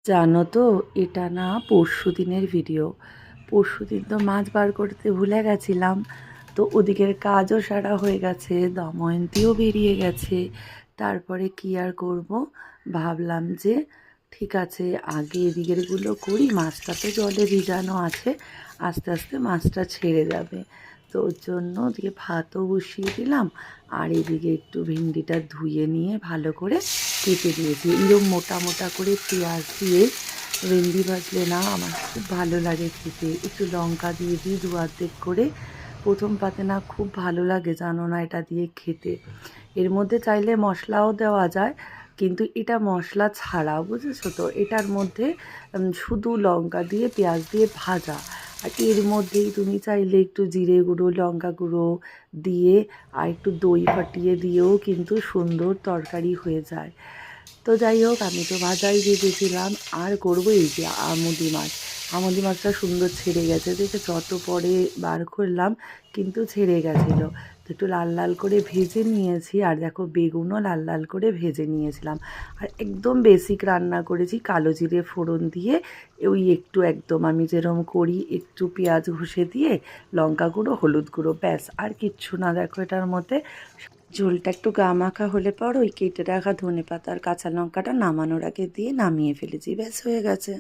জানো তো, এটা না পরশুদিনের ভিডিও। পরশুদিন তো মাছ বার করতে ভুলে গেছিলাম। তো ওদিকের কাজও সারা হয়ে গেছে, দময়ন্তীও বেরিয়ে গেছে। তারপরে কি আর করব, ভাবলাম যে ঠিক আছে আগে এদিকেরগুলো করি, মাছটা তো জলে ভিজানো আছে, আস্তে আস্তে মাছটা ছেড়ে যাবে। তো ওর জন্য ওদিকে ভাতও বসিয়ে দিলাম, আর এদিকে একটু ভেন্ডিটা ধুয়ে নিয়ে ভালো করে কেটে দিয়েছি। এরকম মোটা মোটা করে পেঁয়াজ দিয়ে ভেন্ডি ভাজলে না আমার খুব ভালো লাগে খেতে। একটু লঙ্কা দিয়ে দিই দু অর্ধেক করে। প্রথম পাতে না খুব ভালো লাগে, জানো না, এটা দিয়ে খেতে। এর মধ্যে চাইলে মশলাও দেওয়া যায়, কিন্তু এটা মশলা ছাড়া, বুঝেছো তো। এটার মধ্যে শুধু লঙ্কা দিয়ে পেঁয়াজ দিয়ে ভাজা, আর এর মধ্যেই তুমি চাইলে একটু জিরে গুঁড়ো লঙ্কা গুঁড়ো দিয়ে আর একটু দই ফাটিয়ে দিয়েও কিন্তু সুন্দর তরকারি হয়ে যায়। তো যাই হোক, আমি তো ভাজাই ভেজেছিলাম। আর করবো এই যে আমুদি মাছ। আমুদি মাছটা সুন্দর ছেড়ে গেছে, দেখে যত পরে বার করলাম কিন্তু ছেড়ে গেছিলো। তো একটু লাল লাল করে ভেজে নিয়েছি, আর দেখো বেগুনও লাল লাল করে ভেজে নিয়েছিলাম। আর একদম বেসিক রান্না করেছি, কালো জিরে ফোড়ন দিয়ে ওই একটু একদম আমি যেরকম করি, একটু পেঁয়াজ ঘষে দিয়ে লঙ্কা গুঁড়ো হলুদ গুঁড়ো, ব্যাস আর কিচ্ছু না। দেখো এটার মধ্যে ঝোলটা একটু গা মাখা হলে পর ওই কেটে রাখা ধনেপাতা আর কাঁচা লঙ্কাটা নামানোর আগে দিয়ে নামিয়ে ফেলেছি, ব্যাস হয়ে গেছে।